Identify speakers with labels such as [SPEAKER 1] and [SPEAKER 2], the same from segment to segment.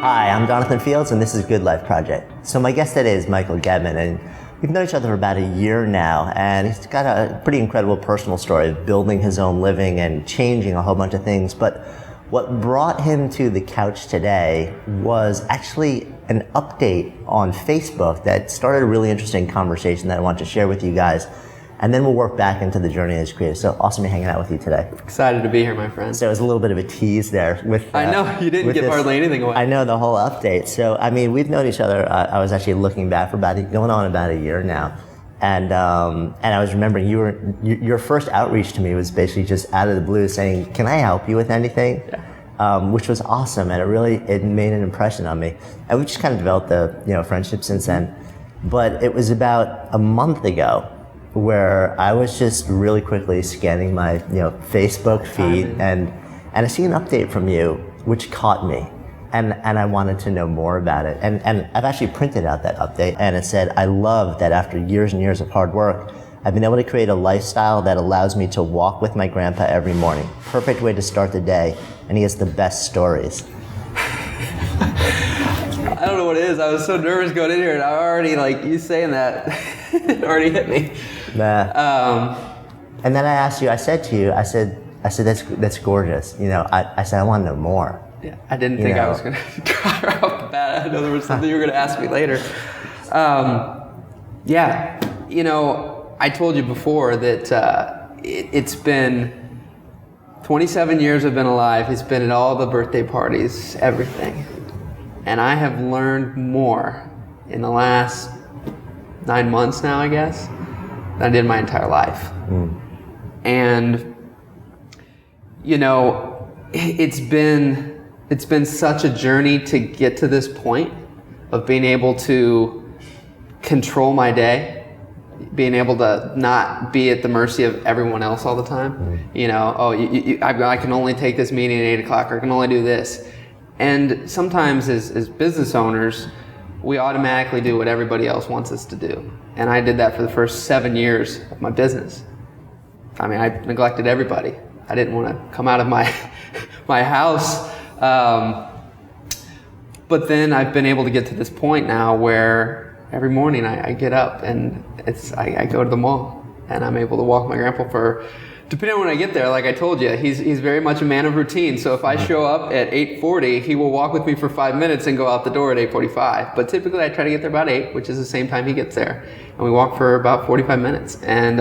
[SPEAKER 1] Hi, I'm Jonathan Fields, and this is Good Life Project. So my guest today is Michael Gebben, and we've known each other for about a year now, and he's got a pretty incredible personal story of building his own living and changing a whole bunch of things. But what brought him to the couch today was actually an update on Facebook that started a really interesting conversation that I want to share with you guys. And then we'll work back into the journey as creators. So awesome to be hanging out with you today.
[SPEAKER 2] Excited to be here, my friend.
[SPEAKER 1] So it was a little bit of a tease there with.
[SPEAKER 2] I know you didn't give hardly anything away.
[SPEAKER 1] I know the whole update. So I mean, we've known each other. I was actually looking back for going on about a year now, and I was remembering your first outreach to me was basically just out of the blue saying, "Can I help you with anything?" Yeah. Which was awesome, and it made an impression on me. And we just kind of developed a friendship since then. But it was about a month ago where I was just really quickly scanning my Facebook feed, and I see an update from you which caught me, and I wanted to know more about it, and I've actually printed out that update, and it said, "I love that after years and years of hard work, I've been able to create a lifestyle that allows me to walk with my grandpa every morning. Perfect way to start the day, and he has the best stories."
[SPEAKER 2] I don't know what it is. I was so nervous going in here, and I already, you saying that, it already hit me.
[SPEAKER 1] And then I said that's gorgeous. I said I want to know more.
[SPEAKER 2] Yeah, I didn't think I was going to cry right off the bat. I know there was something you were going to ask me later. I told you before that it's been 27 years I've been alive. It's been at all the birthday parties, everything. And I have learned more in the last 9 months now, I guess, than I did my entire life. And it's been such a journey to get to this point of being able to control my day, being able to not be at the mercy of everyone else all the time. I can only take this meeting at 8 o'clock, or I can only do this. And sometimes as business owners, we automatically do what everybody else wants us to do. And I did that for the first 7 years of my business. I mean, I neglected everybody. I didn't want to come out of my house. But then I've been able to get to this point now where every morning I get up and I go to the mall, and I'm able to walk my grandpa for, depending on when I get there, like I told you, he's very much a man of routine. So if I show up at 8:40, he will walk with me for 5 minutes and go out the door at 8:45. But typically I try to get there about 8, which is the same time he gets there. And we walk for about 45 minutes. And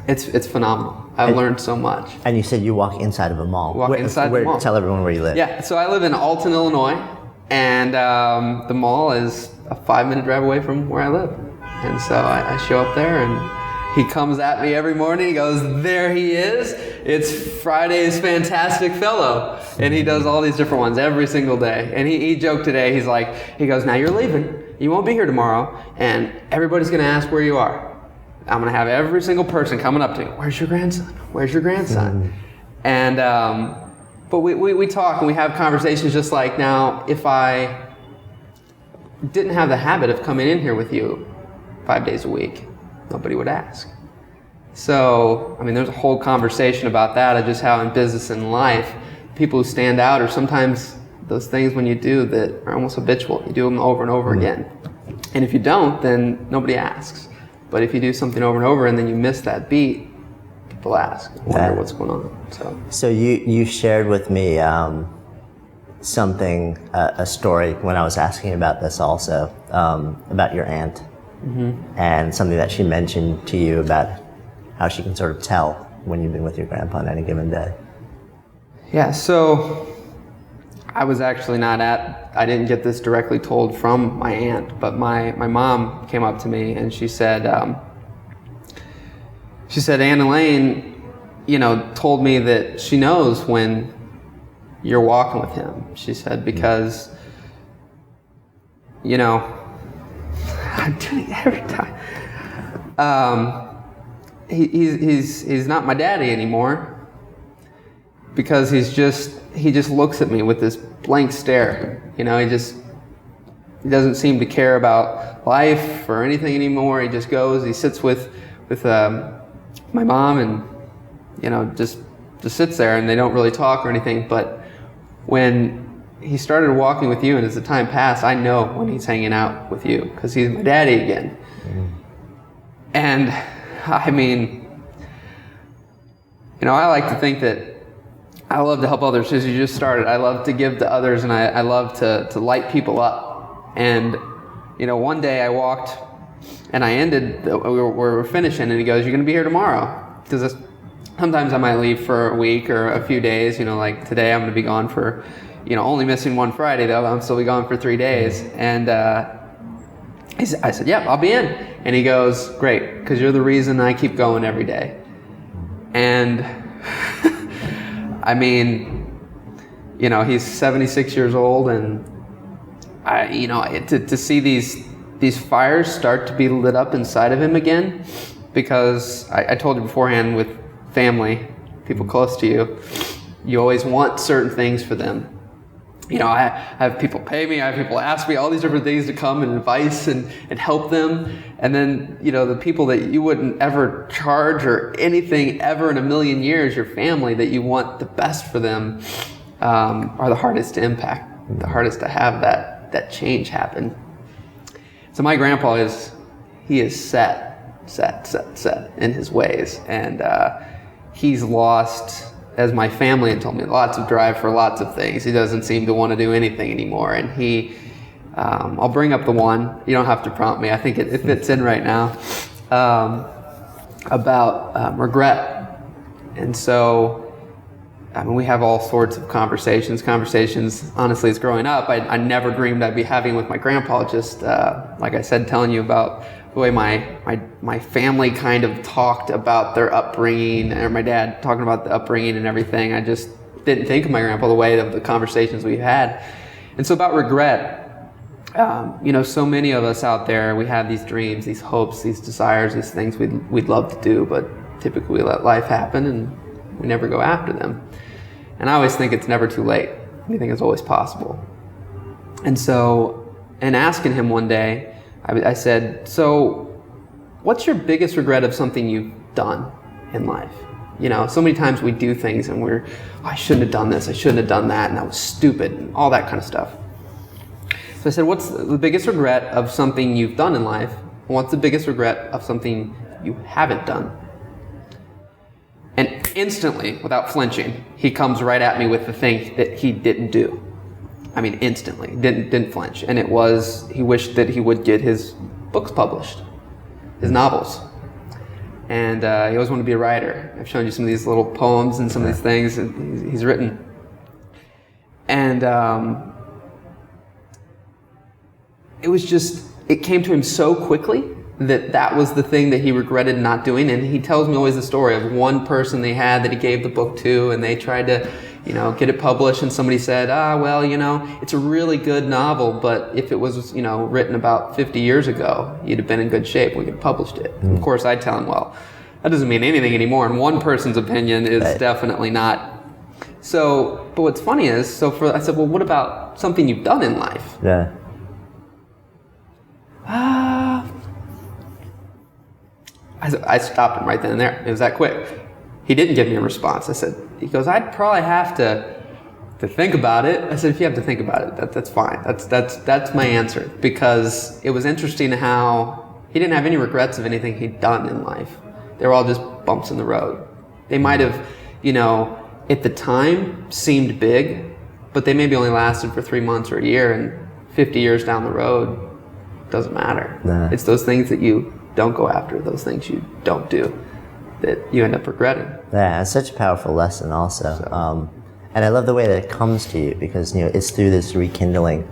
[SPEAKER 2] it's phenomenal. I've learned so much.
[SPEAKER 1] And you said you walk inside of a mall.
[SPEAKER 2] Inside the mall.
[SPEAKER 1] Tell everyone where you live.
[SPEAKER 2] Yeah, so I live in Alton, Illinois. And the mall is a 5-minute drive away from where I live. And so I show up there, and he comes at me every morning. He goes, "There he is. It's Friday's Fantastic Fellow." And he does all these different ones every single day. And he joked today. He goes, "Now you're leaving. You won't be here tomorrow. And everybody's going to ask where you are. I'm going to have every single person coming up to me. Where's your grandson? Where's your grandson?" And but we talk and we have conversations just like now. If I didn't have the habit of coming in here with you 5 days a week, nobody would ask. So, I mean, there's a whole conversation about that, of just how in business and life, people who stand out are sometimes those things when you do that are almost habitual. You do them over and over again. And if you don't, then nobody asks. But if you do something over and over and then you miss that beat, people ask, wonder what's going on.
[SPEAKER 1] So you shared with me a story when I was asking about this also, about your aunt. And something that she mentioned to you about how she can sort of tell when you've been with your grandpa on any given day.
[SPEAKER 2] Yeah, so I was actually I didn't get this directly told from my aunt, but my mom came up to me and she said, "Aunt Elaine, told me that she knows when you're walking with him." She said, "Because, I'm doing it every time. He's not my daddy anymore, because he just looks at me with this blank stare. He doesn't seem to care about life or anything anymore. He just goes. He sits with my mom and just sits there, and they don't really talk or anything. But when he started walking with you, and as the time passed, I know when he's hanging out with you because he's my daddy again. And I mean, I like to think that I love to help others. As you just started, I love to give to others, and I love to light people up. And one day I walked, and I ended. We were finishing, and he goes, "You're going to be here tomorrow?" Because sometimes I might leave for a week or a few days. Like today, I'm going to be gone for, only missing one Friday though. I'm still be gone for 3 days. And I said, "Yep, I'll be in." And he goes, "Great, because you're the reason I keep going every day." And I mean, he's 76 years old, and to see these fires start to be lit up inside of him again, because I told you beforehand, with family, people close to you, you always want certain things for them. I have people pay me, I have people ask me all these different things to come and advice and help them. And then, the people that you wouldn't ever charge or anything ever in a million years, your family, that you want the best for them, are the hardest to impact, the hardest to have that change happen. So my grandpa is set in his ways. And he's lost, as my family had told me, lots of drive for lots of things. He doesn't seem to want to do anything anymore. And I'll bring up the one, you don't have to prompt me, I think it fits in right now, about regret. And so, we have all sorts of conversations, honestly, as growing up, I never dreamed I'd be having with my grandpa, just like I said, telling you about the way my family kind of talked about their upbringing, or my dad talking about the upbringing and everything. I just didn't think of my grandpa the way of the conversations we had. And so about regret, so many of us out there, we have these dreams, these hopes, these desires, these things we'd love to do, but typically we let life happen and we never go after them. And I always think it's never too late. Anything is always possible. And so, in asking him one day, I said, "So, what's your biggest regret of something you've done in life?" So many times we do things and I shouldn't have done this, I shouldn't have done that, and that was stupid, and all that kind of stuff. So I said, "What's the biggest regret of something you've done in life? And what's the biggest regret of something you haven't done?" And instantly, without flinching, he comes right at me with the thing that he didn't do. I mean, instantly, didn't flinch. And it was, he wished that he would get his books published, his novels. And he always wanted to be a writer. I've shown you some of these little poems and some of these things that he's written. And it came to him so quickly that was the thing that he regretted not doing. And he tells me always the story of one person they had that he gave the book to, and they tried to get it published, and somebody said, it's a really good novel, but if it was, written about 50 years ago, you'd have been in good shape, we could have published it. Of course, I'd tell him, well, that doesn't mean anything anymore, and one person's opinion is definitely not. So, but what's funny is, I said, well, what about something you've done in life?
[SPEAKER 1] Yeah.
[SPEAKER 2] I stopped him right then and there. It was that quick. He didn't give me a response. He goes, "I'd probably have to think about it." I said, "If you have to think about it, that's fine. That's my answer." Because it was interesting how he didn't have any regrets of anything he'd done in life. They were all just bumps in the road. They might have, at the time seemed big, but they maybe only lasted for 3 months or a year, and 50 years down the road, doesn't matter.
[SPEAKER 1] Nah.
[SPEAKER 2] It's those things that you don't go after, those things you don't do, that you end up regretting.
[SPEAKER 1] Yeah, it's such a powerful lesson also.
[SPEAKER 2] So.
[SPEAKER 1] And I love the way that it comes to you, because it's through this rekindling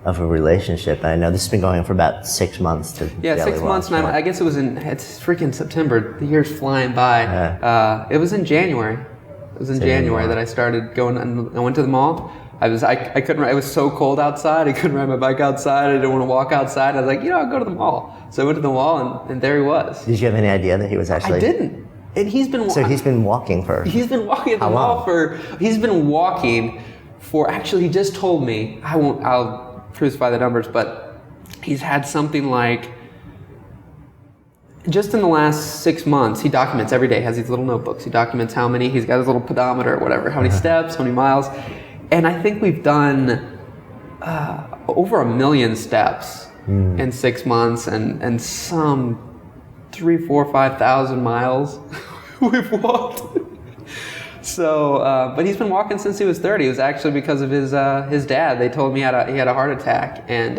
[SPEAKER 1] of a relationship. And I know this has been going on for about 6 months.
[SPEAKER 2] Yeah, 6 months, and I guess it's freaking September. The year's flying by.
[SPEAKER 1] Yeah.
[SPEAKER 2] It was in January. January that I started going, and I went to the mall. I couldn't, it was so cold outside, I couldn't ride my bike outside, I didn't want to walk outside. I was like, I'll go to the mall. So I went to the mall, and there he was.
[SPEAKER 1] Did you have any idea that he was actually...
[SPEAKER 2] I didn't. And he's been
[SPEAKER 1] walking. So he's been walking for...
[SPEAKER 2] He's been walking at the mall he's been walking for, actually, he just told me, I'll crucify the numbers, but he's had something like, just in the last 6 months, he documents every day, has these little notebooks. He documents he's got his little pedometer or whatever, how many steps, how many miles. And I think we've done over 1 million steps in 6 months, and some 3,000, 4,000, 5,000 miles we've walked. So, but he's been walking since he was 30. It was actually because of his dad. They told me he had a heart attack, and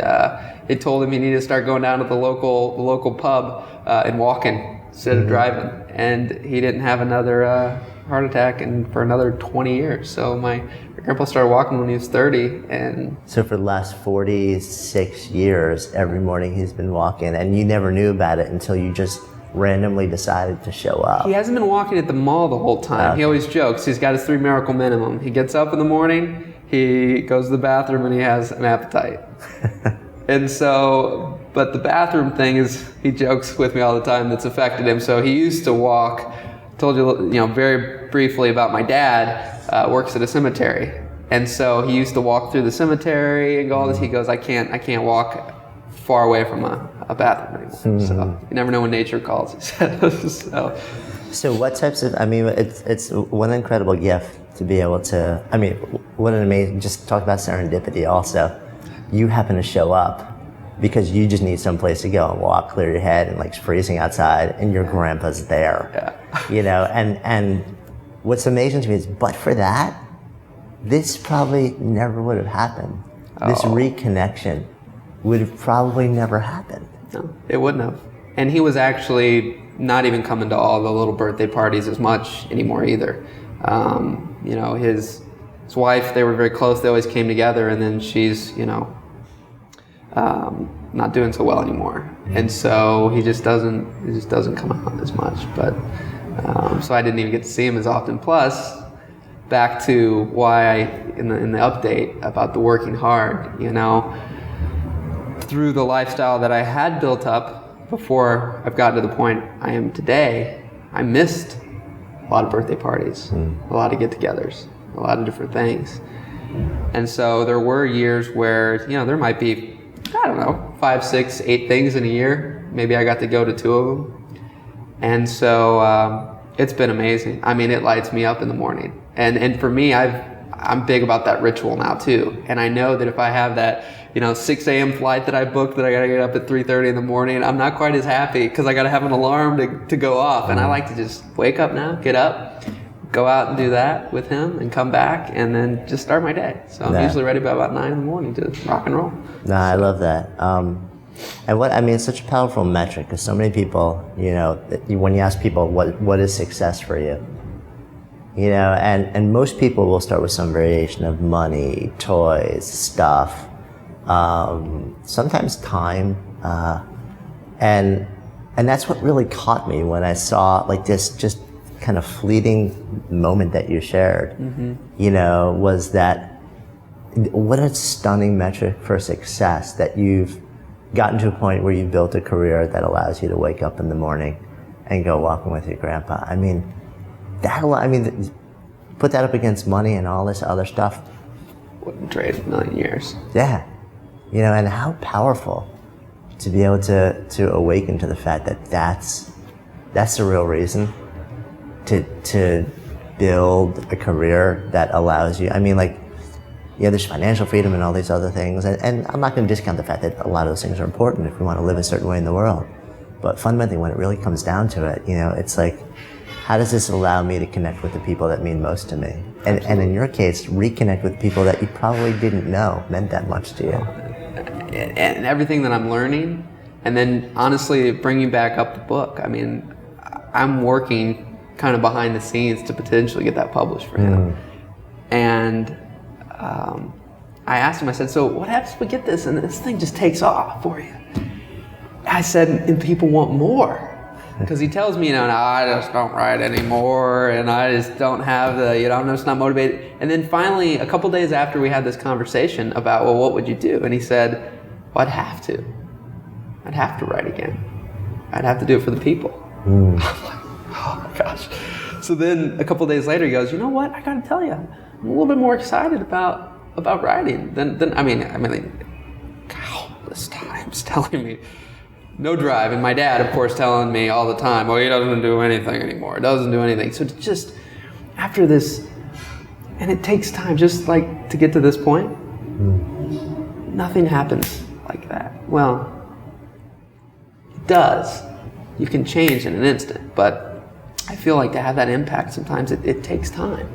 [SPEAKER 2] they told him he needed to start going down to the local pub and walking instead of driving. And he didn't have another heart attack for another 20 years. So my grandpa started walking when he was 30, and
[SPEAKER 1] so for the last 46 years, every morning he's been walking, and you never knew about it until you just randomly decided to show up.
[SPEAKER 2] He hasn't been walking at the mall the whole time.
[SPEAKER 1] Okay.
[SPEAKER 2] He always jokes he's got his 3 miracle minimum. He gets up in the morning, he goes to the bathroom, and he has an appetite. And so, but the bathroom thing is, he jokes with me all the time, that's affected him. So he used to walk. Told you, very briefly about my dad, works at a cemetery. And so he used to walk through the cemetery and go all this. He goes, I can't walk far away from a bathroom anymore. So you never know when nature calls, he said.
[SPEAKER 1] So what types of, it's one incredible gift to be able to, what an amazing, just talk about serendipity also. You happen to show up because you just need someplace to go and walk, clear your head, and it's freezing outside, and your grandpa's there.
[SPEAKER 2] Yeah.
[SPEAKER 1] And what's amazing to me is, but for that, this probably never would have happened. This reconnection would have probably never happened.
[SPEAKER 2] No, it wouldn't have. And he was actually not even coming to all the little birthday parties as much anymore either. His wife, they were very close. They always came together, and then she's, not doing so well anymore. And so he just doesn't come out as much. But so I didn't even get to see him as often. Plus, back to why in the update about the working hard, through the lifestyle that I had built up before I've gotten to the point I am today, I missed a lot of birthday parties, a lot of get-togethers, a lot of different things. And so there were years where, there might be, 5, 6, 8 things in a year. Maybe I got to go to 2 of them. And so it's been amazing. It lights me up in the morning. And for me, I'm big about that ritual now too. And I know that if I have that, 6 a.m. flight that I booked that I got to get up at 3:30 in the morning, I'm not quite as happy because I got to have an alarm to go off. And I like to just wake up now, get up, go out and do that with him, and come back, and then just start my day. So I'm usually ready by about 9 in the morning to rock and roll.
[SPEAKER 1] No, I love that. And it's such a powerful metric, because so many people, when you ask people what is success for you, and most people will start with some variation of money, toys, stuff, sometimes time, and that's what really caught me when I saw this just kind of fleeting moment that you shared, was that what a stunning metric for success, that you've gotten to a point where you've built a career that allows you to wake up in the morning and go walking with your grandpa. Put that up against money and all this other stuff.
[SPEAKER 2] Wouldn't trade a million years.
[SPEAKER 1] Yeah. And how powerful to be able to awaken to the fact that that's the real reason to build a career that allows you, there's financial freedom and all these other things, and I'm not going to discount the fact that a lot of those things are important if we want to live a certain way in the world. But fundamentally, when it really comes down to it, it's how does this allow me to connect with the people that mean most to me? And in your case, reconnect with people that you probably didn't know meant that much to you.
[SPEAKER 2] And everything that I'm learning, and then honestly, bringing back up the book, I'm working kind of behind the scenes to potentially get that published for him. And I asked him, I said, so what happens if we get this and this thing just takes off for you? I said, and people want more. Because he tells me, no, I just don't write anymore, and I just don't have I'm just not motivated. And then finally, a couple days after we had this conversation about, well, what would you do? And he said, well, I'd have to. I'd have to write again. I'd have to do it for the people. I'm like, oh my gosh. So then a couple days later, he goes, you know what? I got to tell you, I'm a little bit more excited about writing than countless times telling me, no drive. And my dad, of course, telling me all the time, well, he doesn't do anything anymore. Doesn't do anything. So just after this And it takes time, just like to get to this point. Nothing happens like that. Well, it does. You can change in an instant, but I feel like to have that impact, sometimes it takes time.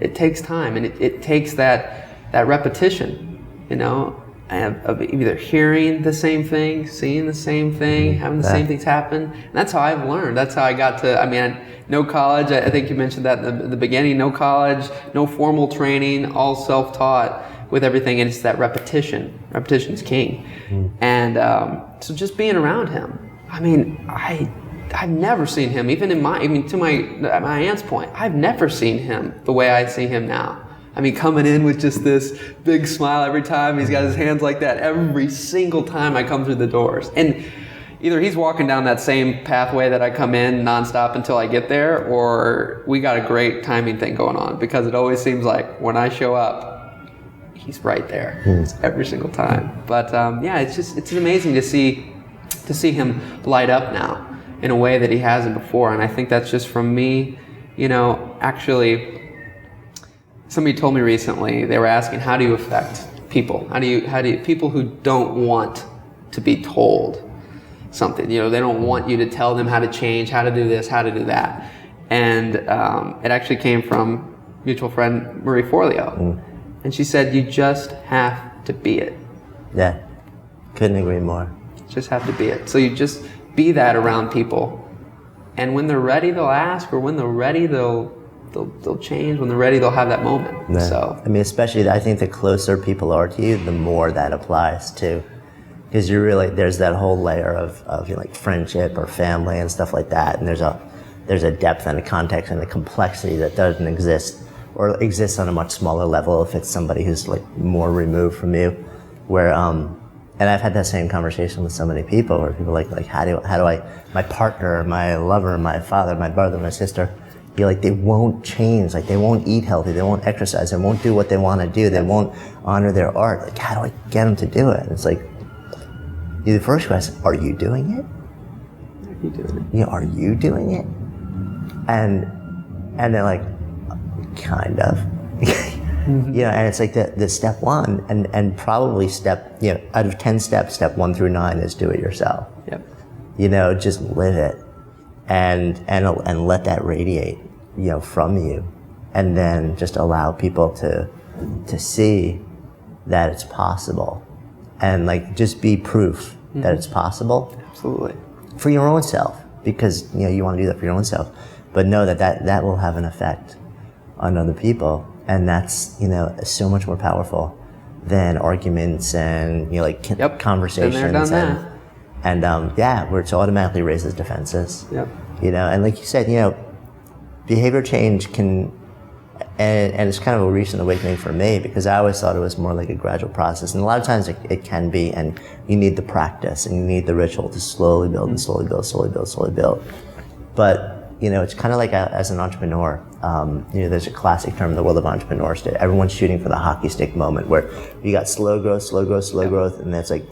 [SPEAKER 2] It takes time, and it takes that repetition, of either hearing the same thing, seeing the same thing, having the same things happen. And that's how I've learned. That's how I got to, no college. I think you mentioned that in the beginning. No college, no formal training, all self-taught with everything. And it's that repetition. Repetition is king. And so just being around him, I've never seen him, even to my aunt's point, I've never seen him the way I see him now. Coming in with just this big smile every time. He's got his hands like that every single time I come through the doors. And either he's walking down that same pathway that I come in nonstop until I get there, or we got a great timing thing going on, because it always seems like when I show up, he's right there every single time. But it's amazing to see him light up now in a way that he hasn't before. And I think that's just from me, actually. Somebody told me recently, they were asking, how do you affect people? How do you people who don't want to be told something, they don't want you to tell them how to change, how to do this, how to do that. And it actually came from mutual friend Marie Forleo. And she said, you just have to be it.
[SPEAKER 1] Yeah, couldn't agree more.
[SPEAKER 2] Just have to be it. So you just be that around people. And when they're ready, they'll ask, or when they're ready, they'll change. When they're ready, they'll have that moment.
[SPEAKER 1] Yeah.
[SPEAKER 2] So
[SPEAKER 1] especially, I think the closer people are to you, the more that applies too, because there's that whole layer of like friendship or family and stuff like that, and there's a depth and a context and a complexity that doesn't exist, or exists on a much smaller level if it's somebody who's like more removed from you. Where and I've had that same conversation with so many people, where people are like how do I, my partner, my lover, my father, my brother, my sister, they won't change, they won't eat healthy, they won't exercise, they won't do what they want to do, they won't honor their art. How do I get them to do it? And it's the first question, are you doing it?
[SPEAKER 2] Are you doing it?
[SPEAKER 1] Are you doing it? And they're like, kind of. And it's like the step one, and probably step, out of 10 steps, step 1 through 9 is do it yourself.
[SPEAKER 2] Yep.
[SPEAKER 1] Just live it. And let that radiate, from you, and then just allow people to see that it's possible, and just be proof that it's possible.
[SPEAKER 2] Absolutely.
[SPEAKER 1] For your own self, because you want to do that for your own self, but know that will have an effect on other people, and that's so much more powerful than arguments and conversations.
[SPEAKER 2] Been there, done that.
[SPEAKER 1] And where it automatically raises defenses.
[SPEAKER 2] Yep.
[SPEAKER 1] And like you said, behavior change can, and it's kind of a recent awakening for me, because I always thought it was more like a gradual process, and a lot of times it can be, and you need the practice and you need the ritual to slowly build and slowly build, slowly build, slowly build. But it's kind of like as an entrepreneur. There's a classic term in the world of entrepreneurs that everyone's shooting for the hockey stick moment, where you got slow growth, slow growth, slow growth, and then it's like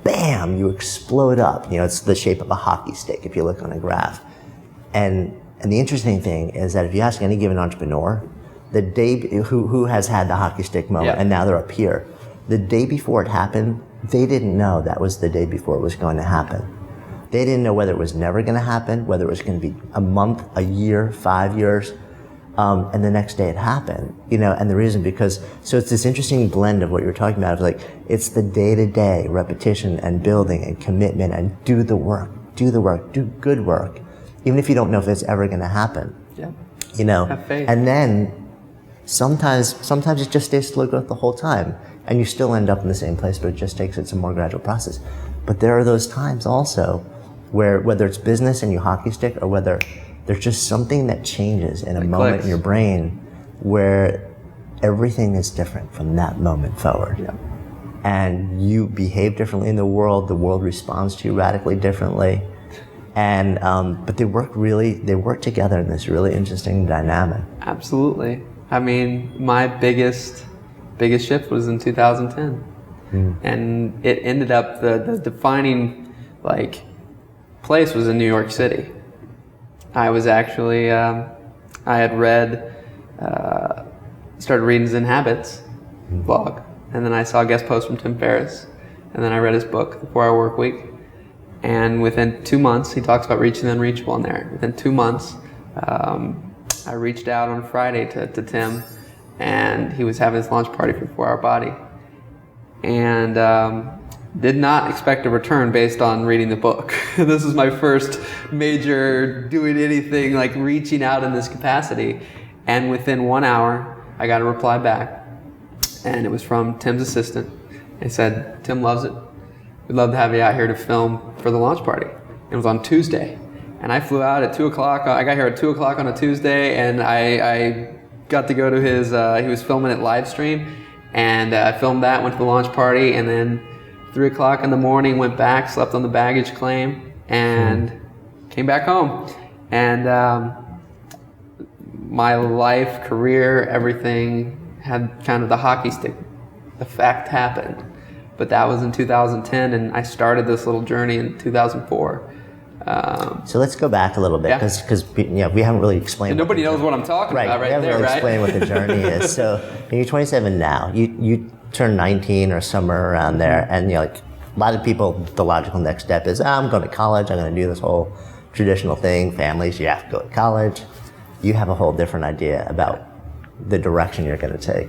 [SPEAKER 1] bam, you explode up. It's the shape of a hockey stick if you look on a graph. And the interesting thing is that if you ask any given entrepreneur, the day who has had the hockey stick moment, and now they're up here, the day before it happened, they didn't know that was the day before it was going to happen. They didn't know whether it was never going to happen, whether it was going to be a month, a year, 5 years. And the next day it happened, and the reason so it's this interesting blend of what you're talking about, of it's the day-to-day repetition and building and commitment, and do the work, do good work, even if you don't know if it's ever going to happen.
[SPEAKER 2] Yeah. Have faith.
[SPEAKER 1] And then sometimes it just stays slow growth the whole time, and you still end up in the same place, but it just takes it's a more gradual process. But there are those times also where, whether it's business and you hockey stick, or whether there's just something that changes in a moment clicks in your brain, where everything is different from that moment forward.
[SPEAKER 2] Yeah.
[SPEAKER 1] And you behave differently in the world responds to you radically differently. And but they work together in this really interesting dynamic.
[SPEAKER 2] Absolutely. My biggest shift was in 2010. And it ended up, the defining place was in New York City. I was actually, I had read started reading Zen Habits blog. And then I saw a guest post from Tim Ferriss. And then I read his book, The 4-Hour Work Week. And within 2 months, he talks about reaching the unreachable in there. Within 2 months, I reached out on Friday to Tim, and he was having his launch party for 4-Hour Body. And did not expect a return based on reading the book. This is my first major doing anything like reaching out in this capacity. And within 1 hour, I got a reply back. And it was from Tim's assistant. It said, Tim loves it. We'd love to have you out here to film for the launch party. It was on Tuesday. And I flew out at 2 o'clock. I got here at 2 o'clock on a Tuesday, and I got to go to his, he was filming it live stream. And I filmed that, went to the launch party, and then 3 o'clock in the morning, went back, slept on the baggage claim, and came back home. And my life, career, everything had kind of the hockey stick effect happen. But that was in 2010, and I started this little journey in 2004.
[SPEAKER 1] So let's go back a little bit, because we haven't really explained.
[SPEAKER 2] And nobody knows what I'm talking about
[SPEAKER 1] we haven't really explained what the journey is. So you're 27 now. You turned 19 or somewhere around there, and like a lot of people, the logical next step is, I'm going to college. I'm going to do this whole traditional thing. Families, you have to go to college. You have a whole different idea about the direction you're going to take.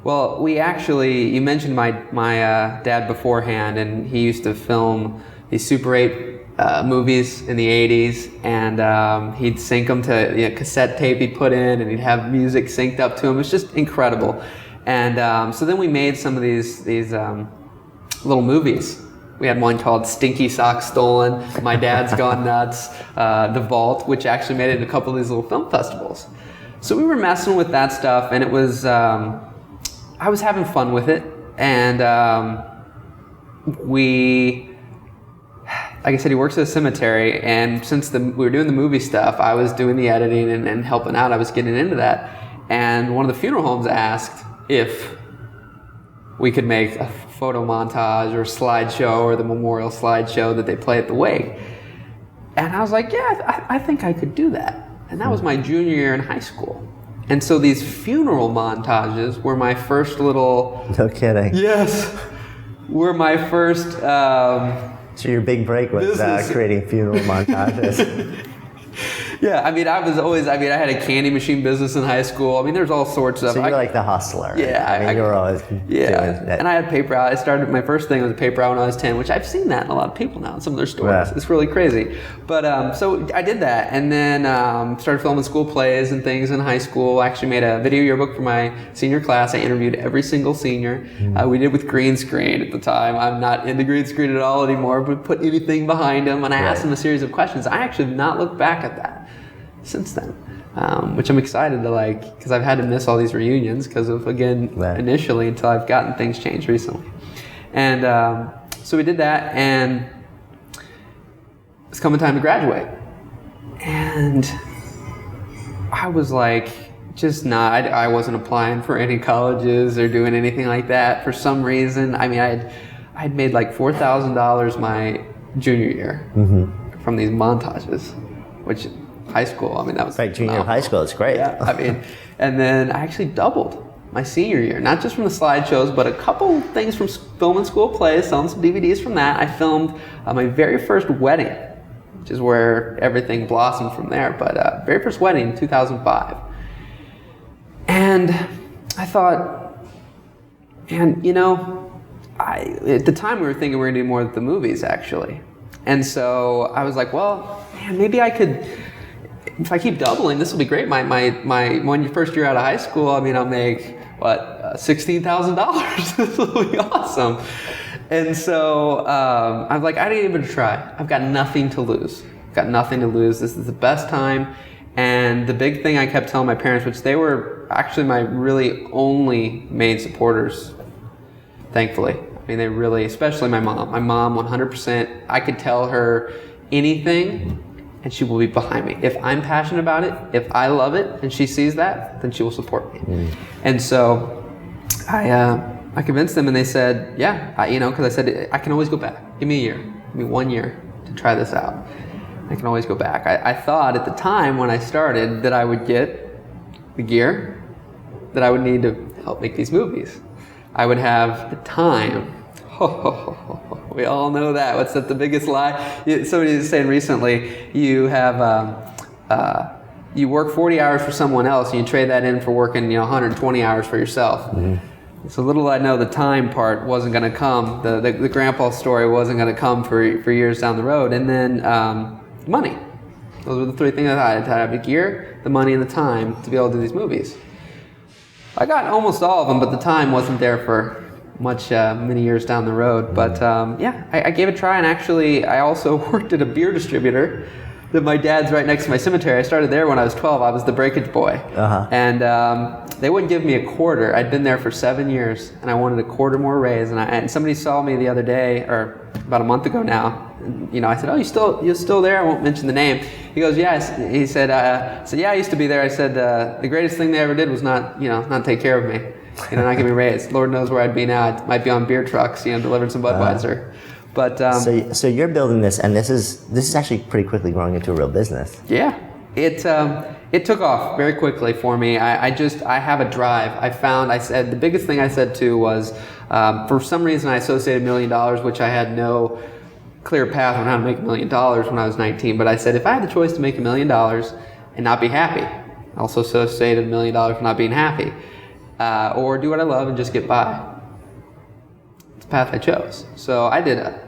[SPEAKER 2] Well, we actually, you mentioned my dad beforehand, and he used to film these Super 8 movies in the 80s, and he'd sync them to cassette tape he'd put in, and he'd have music synced up to him. It was just incredible. And so then we made some of these little movies. We had one called Stinky Socks Stolen, My Dad's Gone Nuts, The Vault, which actually made it in a couple of these little film festivals. So we were messing with that stuff, and it was, I was having fun with it. And like I said, he works at a cemetery, and since we were doing the movie stuff, I was doing the editing and helping out. I was getting into that. And one of the funeral homes asked if we could make a photo montage or slideshow or the memorial slideshow that they play at the wake. And I was like, yeah, I think I could do that. And that was my junior year in high school. And so these funeral montages were my first little...
[SPEAKER 1] No kidding.
[SPEAKER 2] Yes. Were my first...
[SPEAKER 1] So your big break was creating funeral montages.
[SPEAKER 2] Yeah, I had a candy machine business in high school. I mean, there's all sorts of...
[SPEAKER 1] So you're like the hustler.
[SPEAKER 2] Yeah.
[SPEAKER 1] You were always doing that.
[SPEAKER 2] And I had paper out. My first thing was a paper out when I was 10, which I've seen that in a lot of people now in some of their stories. Yeah. It's really crazy. But so I did that, and then started filming school plays and things in high school. I actually made a video yearbook for my senior class. I interviewed every single senior. We did with green screen at the time. I'm not into green screen at all anymore, but put anything behind them, and I asked them a series of questions. I actually have not looked back at that since then, which I'm excited to because I've had to miss all these reunions because of, initially, until I've gotten things changed recently. And so we did that, and it's coming time to graduate. And I was like, I wasn't applying for any colleges or doing anything like that for some reason. I mean, I'd made like $4,000 my junior year from these montages, which... high school, that was
[SPEAKER 1] right. Junior high school, it's great.
[SPEAKER 2] Yeah, and then I actually doubled my senior year, not just from the slideshows, but a couple things from filming school plays, selling some DVDs from that. I filmed my very first wedding, which is where everything blossomed from there. But very first wedding in 2005, and I thought, and at the time we were thinking we were gonna do more with the movies actually, and so I was like, well, man, maybe I could. If I keep doubling, this will be great. My first year out of high school, I'll make $16,000. This will be awesome. And so I was like, I didn't even try. I've got nothing to lose. This is the best time. And the big thing I kept telling my parents, which they were actually my really only main supporters, thankfully. They really, especially my mom. My mom, 100%. I could tell her anything, and she will be behind me. If I'm passionate about it, if I love it, and she sees that, then she will support me. And so I convinced them, and they said, yeah, because I said, I can always go back. Give me a year. Give me 1 year to try this out. I can always go back. I thought at the time when I started that I would get the gear, that I would need to help make these movies. I would have the time. We all know that. What's that? The biggest lie? Somebody was saying recently, you work 40 hours for someone else, and you trade that in for working 120 hours for yourself. Mm-hmm. So little I know, the time part wasn't going to come. The grandpa story wasn't going to come for years down the road. And then money. Those were the three things I had to have: the gear, the money, and the time to be able to do these movies. I got almost all of them, but the time wasn't there for many years down the road. But I gave it a try, and actually I also worked at a beer distributor that my dad's right next to my cemetery. I started there when I was 12. I was the breakage boy. And they wouldn't give me a quarter. I'd been there for 7 years, and I wanted a quarter more raise. And somebody saw me the other day, or about a month ago now. And, I said, "Oh, you're still there?" I won't mention the name. He goes, "Yeah." He said, "Yeah, I used to be there." I said, "The greatest thing they ever did was not take care of me, not give me a raise. Lord knows where I'd be now. I might be on beer trucks, delivering some Budweiser." But
[SPEAKER 1] so you're building this, and this is actually pretty quickly growing into a real business.
[SPEAKER 2] Yeah, it took off very quickly for me. I have a drive. I said the biggest thing I said too was, for some reason I associated $1 million, which I had no clear path on how to make $1 million when I was 19. But I said if I had the choice to make $1 million and not be happy, I also associated $1 million for not being happy, or do what I love and just get by. It's the path I chose. So I did a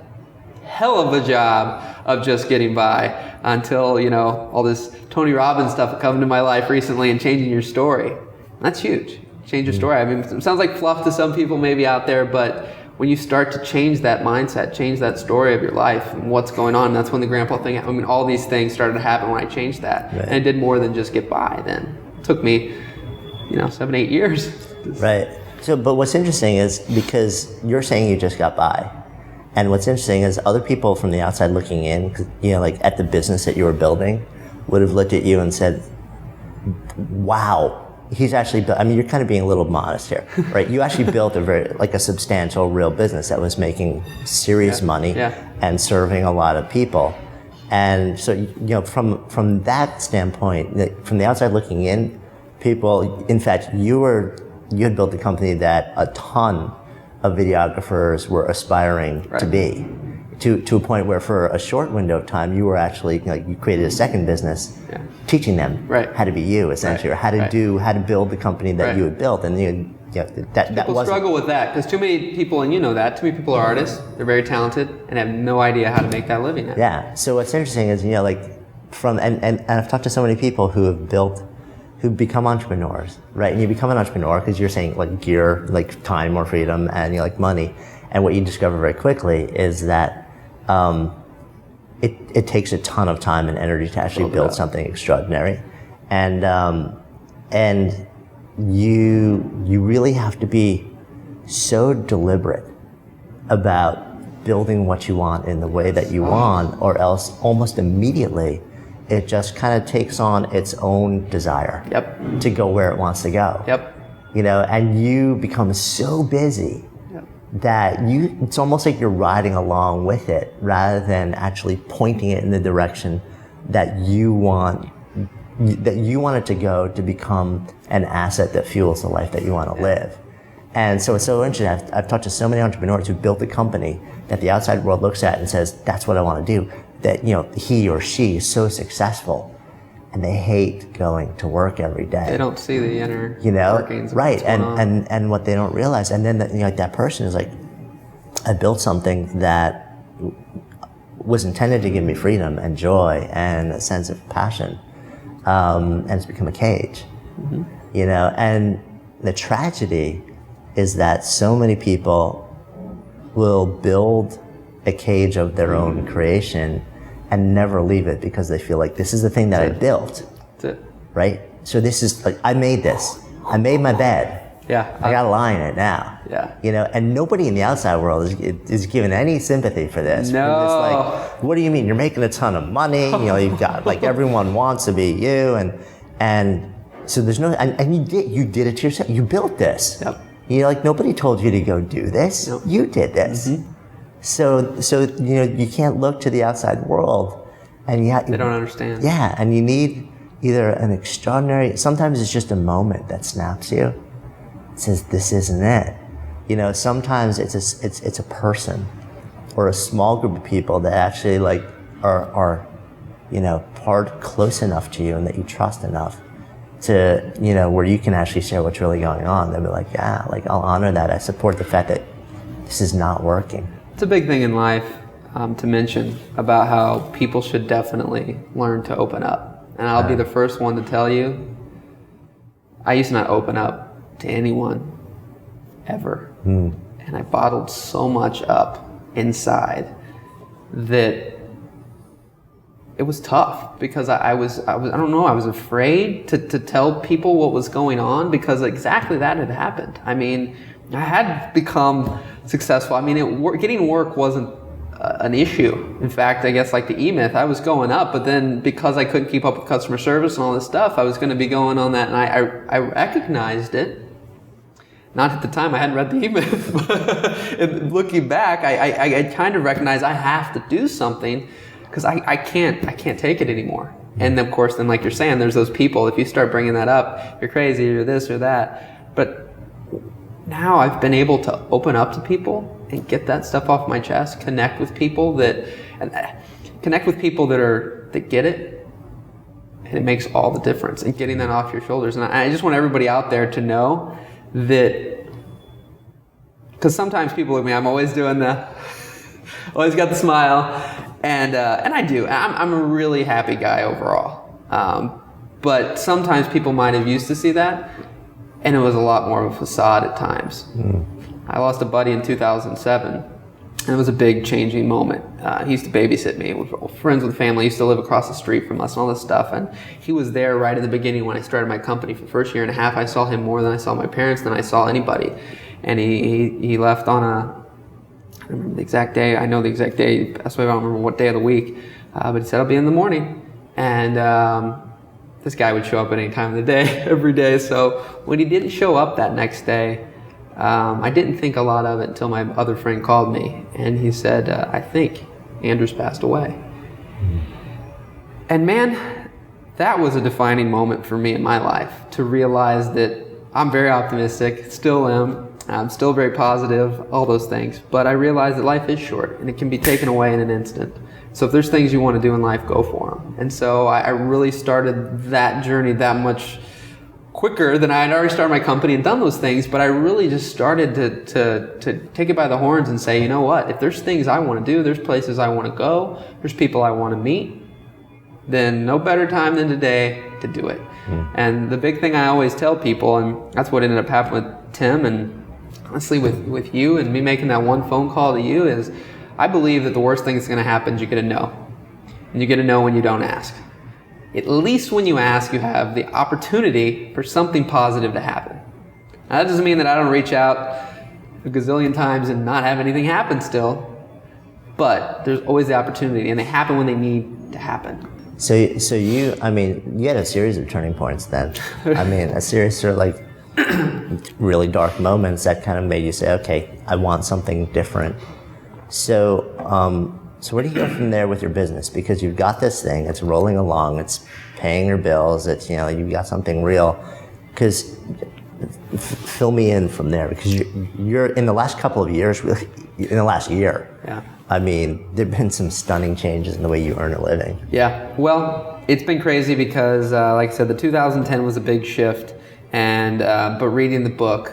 [SPEAKER 2] hell of a job of just getting by until all this Tony Robbins stuff come into my life recently and changing your story. That's huge. Change your story. I mean, it sounds like fluff to some people maybe out there, but when you start to change that mindset, change that story of your life and what's going on, that's when the grandpa thing, all these things started to happen when I changed that. Right. And it did more than just get by then. It took me 7-8 years.
[SPEAKER 1] Right. So, but what's interesting is, because you're saying you just got by, and what's interesting is other people from the outside looking in, at the business that you were building, would have looked at you and said, "Wow, he's actually built." I mean, you're kind of being a little modest here, right? You actually built a substantial real business that was making serious money and serving a lot of people. And so, from that standpoint, from the outside looking in, people, in fact, you had built a company that a ton of videographers were aspiring to be, to a point where for a short window of time you were actually you created a second business, teaching them how to be you, essentially, or how to build the company that you had built. And
[SPEAKER 2] people struggle with that because too many people, and too many people are artists. They're very talented and have no idea how to make that living.
[SPEAKER 1] Yeah. So what's interesting is and I've talked to so many people who become entrepreneurs, right? And you become an entrepreneur because you're saying gear, time or freedom, and money. And what you discover very quickly is that it takes a ton of time and energy to actually build something extraordinary. And you really have to be so deliberate about building what you want in the way that you want, or else almost immediately it just kind of takes on its own desire to go where it wants to go. And you become so busy that it's almost like you're riding along with it rather than actually pointing it in the direction that you want it to go, to become an asset that fuels the life that you want to live. And so it's so interesting. I've talked to so many entrepreneurs who built a company that the outside world looks at and says, "That's what I want to do." That he or she is so successful, and they hate going to work every day.
[SPEAKER 2] They don't see the inner workings.
[SPEAKER 1] Right, and what they don't realize, and then that person is like, "I built something that was intended to give me freedom and joy and a sense of passion, and it's become a cage." And the tragedy is that so many people will build a cage of their own creation and never leave it because they feel like this is the thing that I built.
[SPEAKER 2] That's it.
[SPEAKER 1] Right? So this is I made this. I made my bed. I got to lie in it now. And nobody in the outside world is giving any sympathy for this.
[SPEAKER 2] No.
[SPEAKER 1] It's what do you mean? You're making a ton of money. You've got everyone wants to be you, and so there's no. And you did it to yourself. You built this. Nobody told you to go do this. Nope. You did this. Mm-hmm. So you can't look to the outside world, and they
[SPEAKER 2] don't understand.
[SPEAKER 1] And you need either an extraordinary. Sometimes it's just a moment that snaps you. says, this isn't it. You know, sometimes it's a person or a small group of people that actually like are you know, part close enough to you and that you trust enough to, you know, where you can actually share what's really going on. They'll be like, yeah, like I'll honor that. I support the fact that this is not working.
[SPEAKER 2] It's a big thing in life to mention about how people should definitely learn to open up. And I'll be the first one to tell you, I used to not open up to anyone ever. And I bottled so much up inside that it was tough because I was I don't know, I was afraid to tell people what was going on because exactly that had happened. I mean, I had become successful. I mean, getting work wasn't an issue. In fact, I guess like the E-Myth, I was going up, but then because I couldn't keep up with customer service and all this stuff, I was going to be going on that, and I recognized it. Not at the time, I hadn't read the E-Myth, but looking back, I kind of recognized I have to do something because I can't take it anymore. And of course, then like you're saying, there's those people, if you start bringing that up, you're crazy, you're this or that. But now I've been able to open up to people and get that stuff off my chest, connect with people that get it, and it makes all the difference in getting that off your shoulders. And I just want everybody out there to know that, because sometimes people look at me, I'm always doing always got the smile, and I do. I'm a really happy guy overall. But sometimes people might have used to see that, and it was a lot more of a facade at times. I lost a buddy in 2007, and it was a big changing moment. He used to babysit me. We were friends with the family. He used to live across the street from us and all this stuff. And he was there right at the beginning when I started my company. For the first year and a half, I saw him more than I saw my parents, than I saw anybody. And he left on I don't remember the exact day. I know the exact day. That's why I don't remember what day of the week. But he said, I'll be in the morning. And this guy would show up at any time of the day, every day. So when he didn't show up that next day, I didn't think a lot of it until my other friend called me, and he said, I think Andrew's passed away. And man, that was a defining moment for me in my life, to realize that I'm very optimistic, still am, I'm still very positive, all those things, but I realized that life is short and it can be taken away in an instant. So if there's things you want to do in life, go for them. And so I really started that journey that much quicker than I had already started my company and done those things, but I really just started to take it by the horns and say, you know what, if there's things I want to do, there's places I want to go, there's people I want to meet, then no better time than today to do it. And the big thing I always tell people, and that's what ended up happening with Tim, and honestly with you and me making that one phone call to you, is I believe that the worst thing that's going to happen is you get a no. And you get a no when you don't ask. At least when you ask, you have the opportunity for something positive to happen. Now, that doesn't mean that I don't reach out a gazillion times and not have anything happen still, but there's always the opportunity, and they happen when they need to happen.
[SPEAKER 1] So you, I mean, you had a series of turning points then. I mean, a series sort of like really dark moments that kind of made you say, okay, I want something different. So where do you go from there with your business? Because you've got this thing, it's rolling along, it's paying your bills, it's, you know, you've got something real. Because fill me in from there, because you're in the last couple of years, really, in the last year,
[SPEAKER 2] yeah.
[SPEAKER 1] I mean, there've been some stunning changes in the way you earn a living.
[SPEAKER 2] Yeah, well, it's been crazy because, like I said, the 2010 was a big shift, and but reading the book,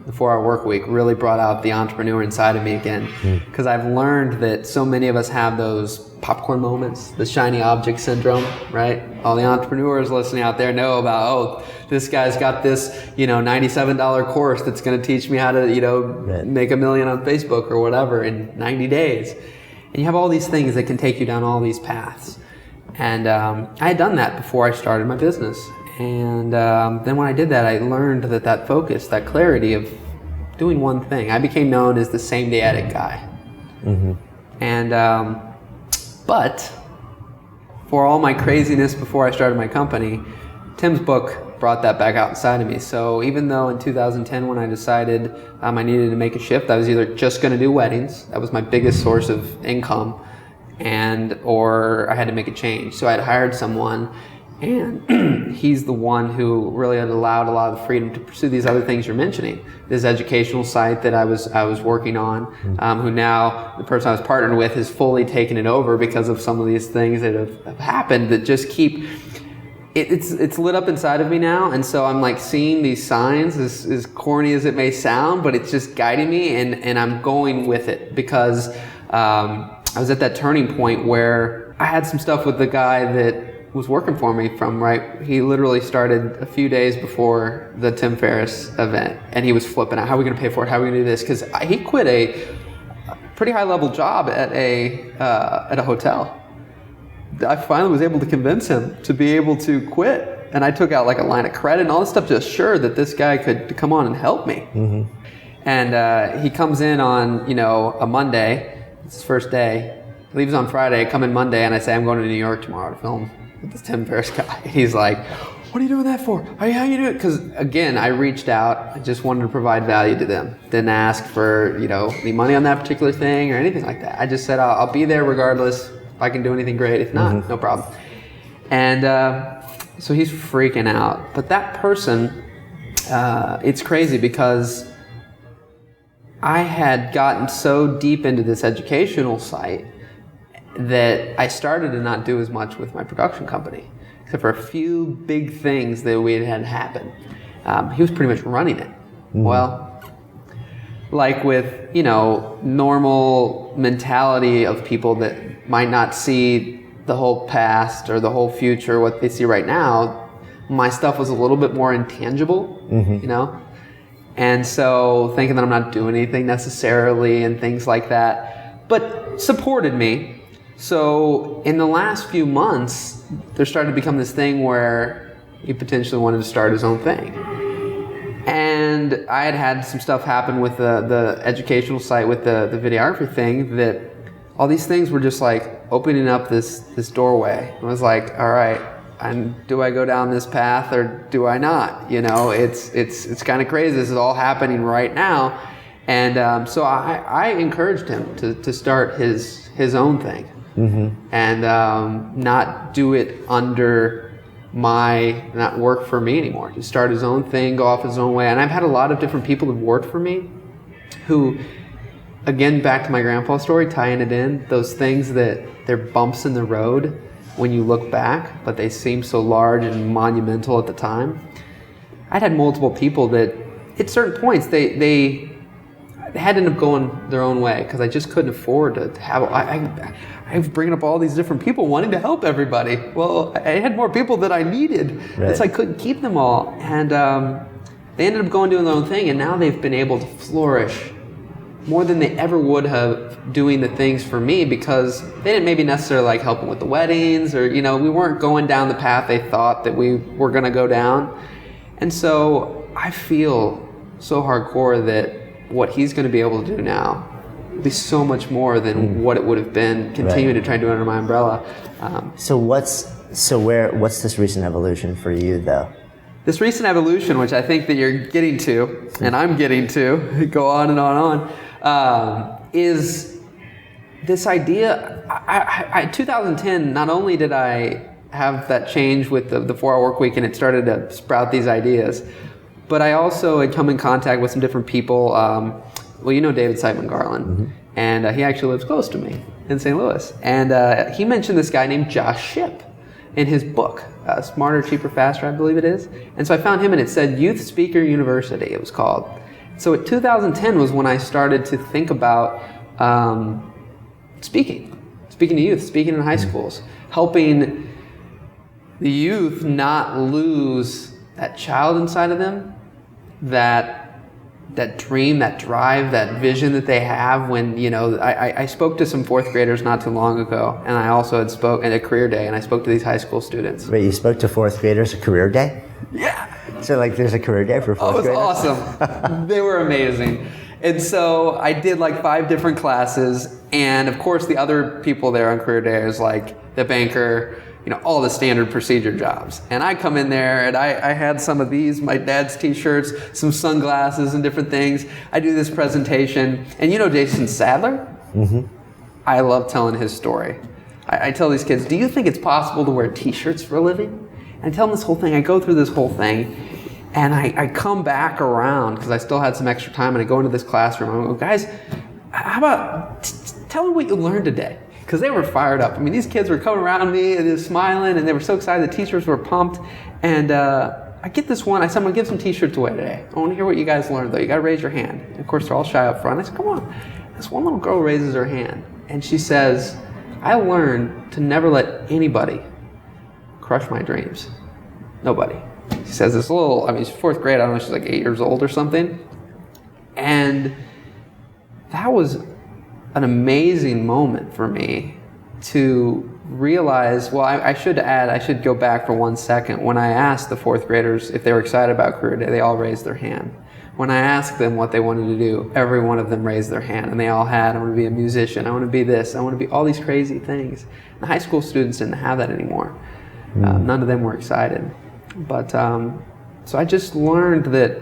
[SPEAKER 2] The 4-Hour Work Week, really brought out the entrepreneur inside of me again, because I've learned that so many of us have those popcorn moments, the shiny object syndrome, right? All the entrepreneurs listening out there know about, oh, this guy's got this, you know, $97 course that's going to teach me how to, you know, make $1 million on Facebook or whatever in 90 days. And you have all these things that can take you down all these paths. And I had done that before I started my business. And then when I did that, I learned that focus, that clarity of doing one thing. I became known as the same-day edit guy. And but for all my craziness before I started my company, Tim's book brought that back out inside of me. So even though in 2010 when I decided I needed to make a shift, I was either just going to do weddings, that was my biggest source of income, or I had to make a change. So I had hired someone, And he's the one who really had allowed a lot of the freedom to pursue these other things you're mentioning. This educational site that I was working on, who now the person I was partnered with has fully taken it over because of some of these things that have happened that just keep, it's lit up inside of me now. And so I'm like seeing these signs, as corny as it may sound, but it's just guiding me, and I'm going with it because I was at that turning point where I had some stuff with the guy that was working for me he literally started a few days before the Tim Ferriss event, and he was flipping out, how are we going to pay for it, how are we going to do this, because he quit a pretty high level job at a hotel. I finally was able to convince him to be able to quit, and I took out like a line of credit and all this stuff to assure that this guy could come on and help me. And he comes in on a Monday, it's his first day, leaves on Friday, come in Monday, and I say I'm going to New York tomorrow to film with this Tim Ferriss guy. He's like, what are you doing that for? How you do it? Because again, I reached out. I just wanted to provide value to them. Didn't ask for any money on that particular thing or anything like that. I just said I'll be there regardless. If I can do anything, great. If not, no problem. And so he's freaking out. But that person, it's crazy because I had gotten so deep into this educational site that I started to not do as much with my production company, except for a few big things that we had happen. He was pretty much running it. Well, like with, normal mentality of people that might not see the whole past or the whole future, what they see right now, my stuff was a little bit more intangible, And so thinking that I'm not doing anything necessarily and things like that, but supported me. So in the last few months, there started to become this thing where he potentially wanted to start his own thing. And I had some stuff happen with the educational site with the videography thing, that all these things were just like opening up this doorway. I was like, all right, and do I go down this path or do I not? It's kind of crazy. This is all happening right now. And so I encouraged him to start his own thing. And not do it under not work for me anymore. To start his own thing, go off his own way. And I've had a lot of different people who've worked for me who, again, back to my grandpa story, tying it in, those things that they're bumps in the road when you look back, but they seem so large and monumental at the time. I'd had multiple people that at certain points they had to end up going their own way because I just couldn't afford to have. I was bringing up all these different people wanting to help everybody. Well, I had more people that I needed, right. So I couldn't keep them all. And they ended up doing their own thing, and now they've been able to flourish more than they ever would have doing the things for me, because they didn't maybe necessarily like helping with the weddings, or we weren't going down the path they thought that we were going to go down. And so I feel so hardcore that what he's going to be able to do now will be so much more than what it would have been continuing to try and do it under my umbrella.
[SPEAKER 1] So what's this recent evolution for you, though?
[SPEAKER 2] This recent evolution, which I think that you're getting to, and I'm getting to, go on and on, is this idea. I 2010, not only did I have that change with the 4-hour work week and it started to sprout these ideas, but I also had come in contact with some different people. David Siteman Garland, and he actually lives close to me in St. Louis. And he mentioned this guy named Josh Shipp in his book, Smarter, Cheaper, Faster, I believe it is. And so I found him, and it said Youth Speaker University, it was called. So at 2010 was when I started to think about speaking to youth, speaking in high schools, helping the youth not lose that child inside of them, that dream, that drive, that vision that they have. When I spoke to some 4th graders not too long ago, and I also had spoke at a career day, and I spoke to these high school students.
[SPEAKER 1] Wait, you spoke to 4th graders at career day?
[SPEAKER 2] Yeah.
[SPEAKER 1] So there's a career day for 4th graders?
[SPEAKER 2] It was awesome. They were amazing. And so I did 5 different classes, and of course the other people there on career day is like the banker, all the standard procedure jobs. And I come in there, and I had some of these, my dad's t-shirts, some sunglasses and different things. I do this presentation, and Jason Sadler? I love telling his story. I tell these kids, do you think it's possible to wear t-shirts for a living? And I tell them this whole thing. I go through this whole thing, and I come back around because I still had some extra time, and I go into this classroom. And I go, guys, how about tell me what you learned today? Because they were fired up. I mean, these kids were coming around me and they were smiling, and they were so excited. The teachers were pumped, and I get this one. I said, I'm going to give some t-shirts away today. I want to hear what you guys learned, though. You got to raise your hand. And of course, they're all shy up front. I said, come on. This one little girl raises her hand, and she says, I learned to never let anybody crush my dreams. Nobody. She says this little, I mean, she's 4th grade. I don't know, she's like 8 years old or something. And that was an amazing moment for me to realize, well, I should go back for 1 second. When I asked the 4th graders if they were excited about career day, they all raised their hand. When I asked them what they wanted to do, every one of them raised their hand, and they all had, I want to be a musician, I want to be this, I want to be all these crazy things. The high school students didn't have that anymore. None of them were excited. But, so I just learned that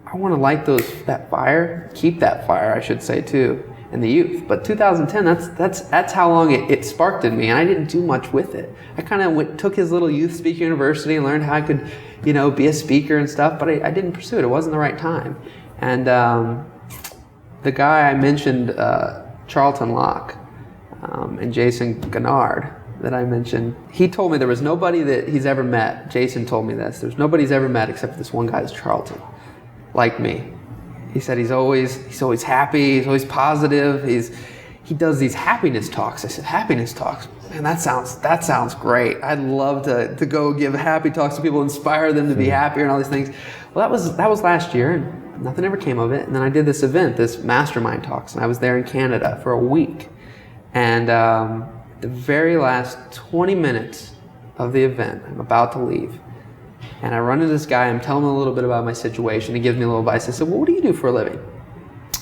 [SPEAKER 2] I want to light that fire, keep that fire, I should say, too, in the youth. But 2010, that's how long it sparked in me, and I didn't do much with it. I kind of took his little youth speaker university and learned how I could, be a speaker and stuff, but I didn't pursue it. It wasn't the right time. And the guy I mentioned, Charlton Locke, and Jason Gennard, that I mentioned, he told me there was nobody that he's ever met. Jason told me this. There's nobody he's ever met except for this one guy, that's Charlton, like me. He said he's always happy, he's always positive, he does these happiness talks. I said, happiness talks? Man, that sounds great. I'd love to go give happy talks to people, inspire them to be happier and all these things. Well, that was last year, and nothing ever came of it. And then I did this event, this mastermind talks, and I was there in Canada for a week. And the very last 20 minutes of the event, I'm about to leave, and I run into this guy. I'm telling him a little bit about my situation. He gives me a little advice. I said, well, what do you do for a living?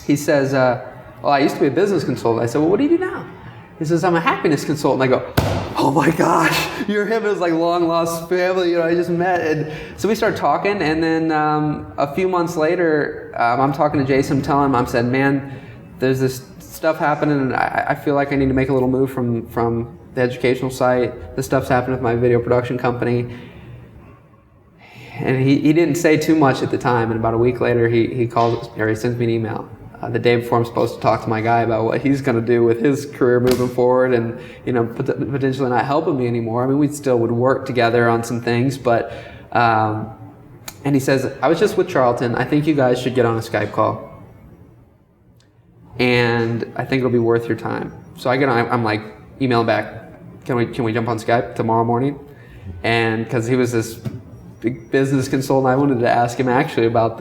[SPEAKER 2] He says, well, I used to be a business consultant. I said, well, what do you do now? He says, I'm a happiness consultant. I go, oh my gosh, you're him. It was like long lost family, I just met. And so we started talking, and then a few months later, I'm talking to Jason, telling him, I said, man, there's this stuff happening, and I feel like I need to make a little move from the educational site. This stuff's happened with my video production company. And he didn't say too much at the time, and about a week later he calls, or he sends me an email the day before I'm supposed to talk to my guy about what he's going to do with his career moving forward, and potentially not helping me anymore. I mean, we still would work together on some things, but and he says, I was just with Charlton. I think you guys should get on a Skype call, and I think it'll be worth your time. So I get on. I'm like emailing back, can we jump on Skype tomorrow morning? And because he was this big business consultant, I wanted to ask him actually about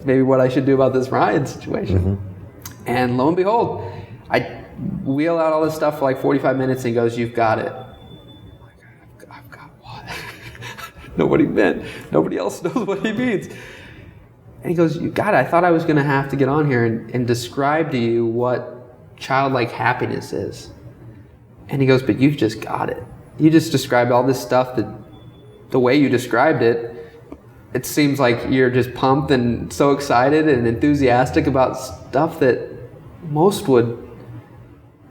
[SPEAKER 2] maybe what I should do about this Ryan situation. Mm-hmm. And lo and behold, I wheel out all this stuff for like 45 minutes, and he goes, you've got it. I've got what? Nobody else knows what he means. And he goes, you got it. I thought I was going to have to get on here and describe to you what childlike happiness is. And he goes, but you've just got it. You just described all this stuff that the way you described it, it seems like you're just pumped and so excited and enthusiastic about stuff that most would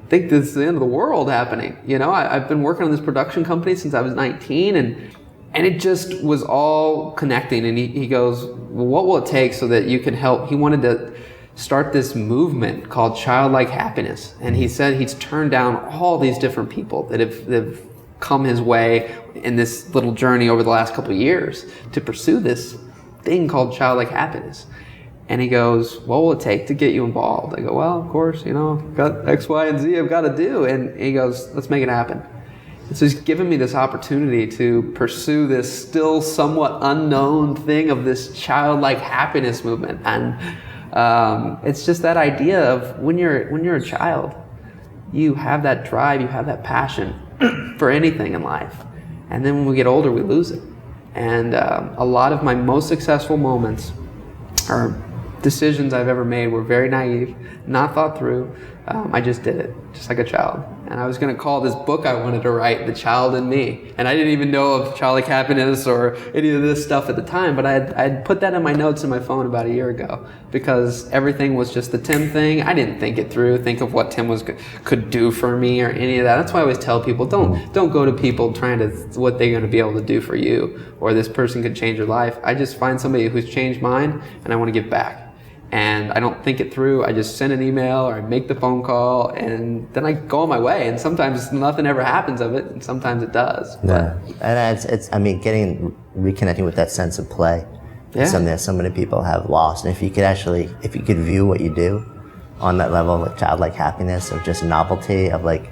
[SPEAKER 2] think this is the end of the world happening. I've been working on this production company since I was 19, and it just was all connecting. And he goes, well, what will it take so that you can help? He wanted to start this movement called Childlike Happiness. And he said he's turned down all these different people that have come his way in this little journey over the last couple of years to pursue this thing called Childlike Happiness. And he goes, what will it take to get you involved? I go, well, of course, got X, Y, and Z I've got to do. And he goes, let's make it happen. And so he's given me this opportunity to pursue this still somewhat unknown thing of this childlike happiness movement. And it's just that idea of when you're a child, you have that drive, you have that passion for anything in life. And then when we get older, we lose it. And a lot of my most successful moments or decisions I've ever made were very naive, not thought through. I just did it, just like a child. and I was going to call this book I wanted to write The Child in Me. And I didn't even know of childlike happiness or any of this stuff at the time, but I'd put that in my notes in my phone about a year ago, because everything was just the Tim thing. I didn't think it through, think of what Tim could do for me or any of that. That's why I always tell people, don't go to people trying to what they're going to be able to do for you, or this person could change your life. I just find somebody who's changed mine, and I want to give back. And I don't think it through. I just send an email or I make the phone call, and then I go on my way. And sometimes nothing ever happens of it, and sometimes it does.
[SPEAKER 1] Yeah, and it's I mean, reconnecting with that sense of play is something that so many people have lost. And if you could view what you do on that level of childlike happiness, of just novelty, of like,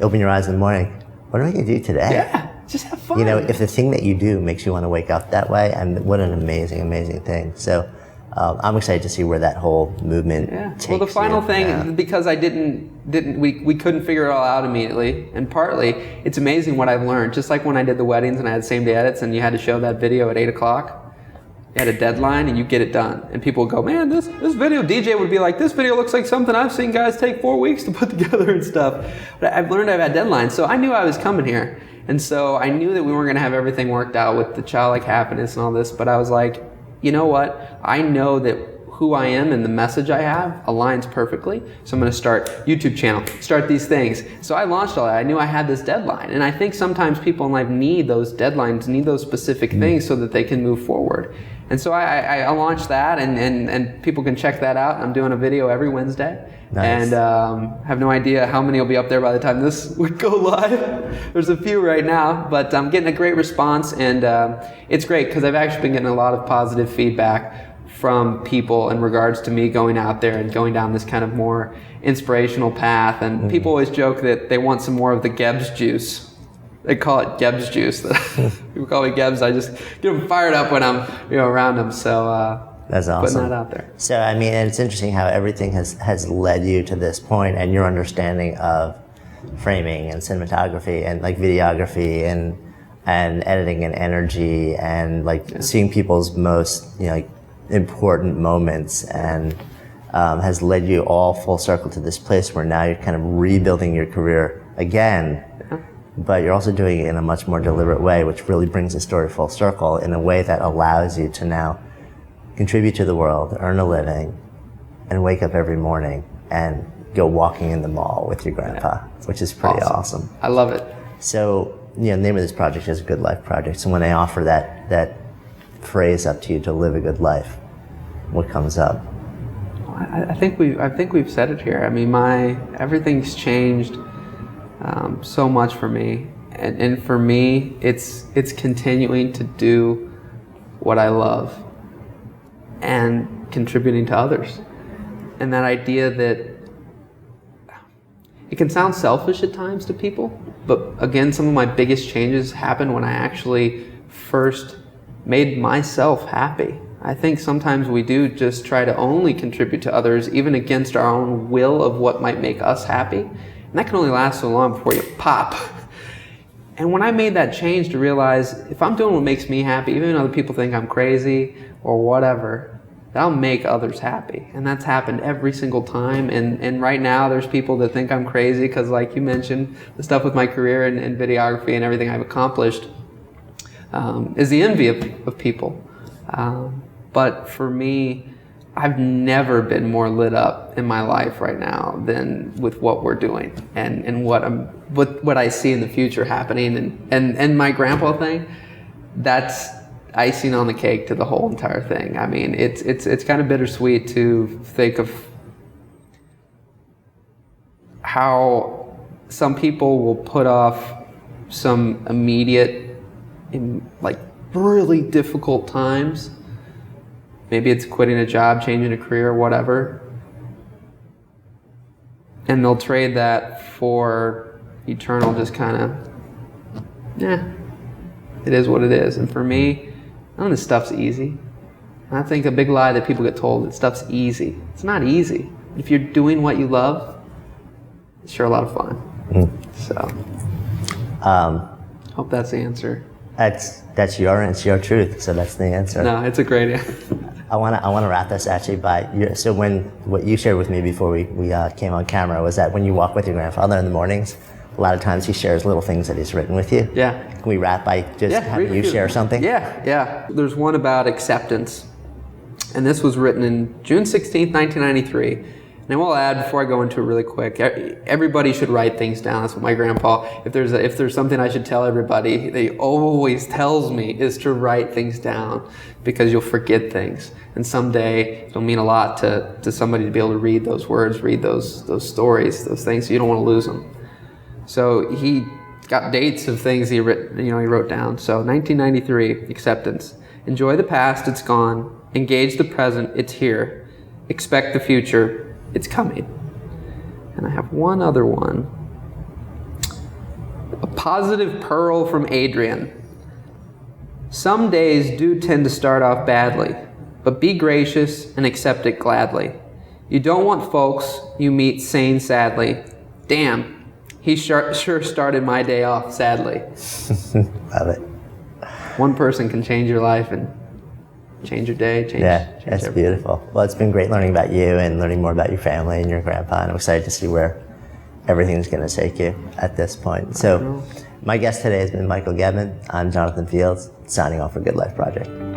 [SPEAKER 1] open your eyes in the morning, what am I going to do today?
[SPEAKER 2] Yeah, just have fun.
[SPEAKER 1] You know, if the thing that you do makes you want to wake up that way, and what an amazing, amazing thing. So. I'm excited to see where that whole movement takes you.
[SPEAKER 2] Well, the final thing, because I we couldn't figure it all out immediately, and partly it's amazing what I've learned. Just like when I did the weddings and I had same day edits, and you had to show that video at 8 o'clock, you had a deadline and you get it done, and people would go, man, this video, DJ would be like, this video looks like something I've seen guys take 4 weeks to put together and stuff. But I've learned I've had deadlines, so I knew I was coming here, and so I knew that we weren't going to have everything worked out with the childlike happiness and all this, but I was like, you know what? I know that who I am and the message I have aligns perfectly. So I'm going to start YouTube channel, start these things. So I launched all that. I knew I had this deadline. And I think sometimes people in life need those deadlines, need those specific things so that they can move forward. And so I launched that, and people can check that out. I'm doing a video every Wednesday. Nice. And have no idea how many will be up there by the time this would go live. There's a few right now, but I'm getting a great response, and it's great because I've actually been getting a lot of positive feedback from people in regards to me going out there and going down this kind of more inspirational path. And people always joke that they want some more of the Gebbs juice. They call it Gebbs juice. People call me Gebbs. I just get them fired up when I'm around them. So
[SPEAKER 1] that's awesome.
[SPEAKER 2] Putting that out there.
[SPEAKER 1] So I mean, and it's interesting how everything has led you to this point, and your understanding of framing and cinematography and like videography and editing and energy and like seeing people's most like important moments, and has led you all full circle to this place where now you're kind of rebuilding your career again. But you're also doing it in a much more deliberate way, which really brings the story full circle in a way that allows you to now contribute to the world, earn a living, and wake up every morning and go walking in the mall with your grandpa, which is pretty awesome.
[SPEAKER 2] I love it.
[SPEAKER 1] So, the name of this project is A Good Life Project. So when I offer that phrase up to you, to live a good life, what comes up?
[SPEAKER 2] I think we've said it here. I mean, everything's changed so much for me, and for me, it's continuing to do what I love and contributing to others. And that idea that it can sound selfish at times to people, but again, some of my biggest changes happened when I actually first made myself happy. I think sometimes we do just try to only contribute to others, even against our own will of what might make us happy. And that can only last so long before you pop. And when I made that change to realize if I'm doing what makes me happy, even when other people think I'm crazy or whatever, that'll make others happy. And that's happened every single time. And right now there's people that think I'm crazy because, like you mentioned, the stuff with my career and videography and everything I've accomplished is the envy of people. But for me, I've never been more lit up in my life right now than with what we're doing and what I see in the future happening. And my grandpa thing, that's icing on the cake to the whole entire thing. I mean, it's kind of bittersweet to think of how some people will put off some immediate, like really difficult times. Maybe it's quitting a job, changing a career, whatever. And they'll trade that for eternal, just kind of, it is what it is. And for me, none of this stuff's easy. And I think a big lie that people get told that stuff's easy. It's not easy. If you're doing what you love, it's sure a lot of fun. So, hope that's the answer.
[SPEAKER 1] That's your truth. So that's the answer.
[SPEAKER 2] No, it's a great answer.
[SPEAKER 1] I want to wrap this actually by what you shared with me before we came on camera was that when you walk with your grandfather in the mornings, a lot of times he shares little things that he's written with you.
[SPEAKER 2] Yeah.
[SPEAKER 1] Can we wrap by just having you share something?
[SPEAKER 2] Yeah. There's one about acceptance. And this was written in June 16th, 1993. And I will add, before I go into it really quick, everybody should write things down. That's what my grandpa, if there's something I should tell everybody, that he always tells me, is to write things down, because you'll forget things. And someday it'll mean a lot to somebody to be able to read those words, read those stories, those things, so you don't want to lose them. So he got dates of things he wrote down. So 1993, acceptance. Enjoy the past, it's gone. Engage the present, it's here. Expect the future, it's coming. And I have one other one. A positive pearl from Adrian. Some days do tend to start off badly, but be gracious and accept it gladly. You don't want folks you meet saying sadly, damn, he sure started my day off sadly.
[SPEAKER 1] Love it.
[SPEAKER 2] One person can change your life and change your day, change
[SPEAKER 1] that's
[SPEAKER 2] everything.
[SPEAKER 1] beautiful. Well, it's been great learning about you and learning more about your family and your grandpa, and I'm excited to see where everything's going to take you at this point. So my guest today has been Michael Gebben. I'm Jonathan Fields, signing off for Good Life Project.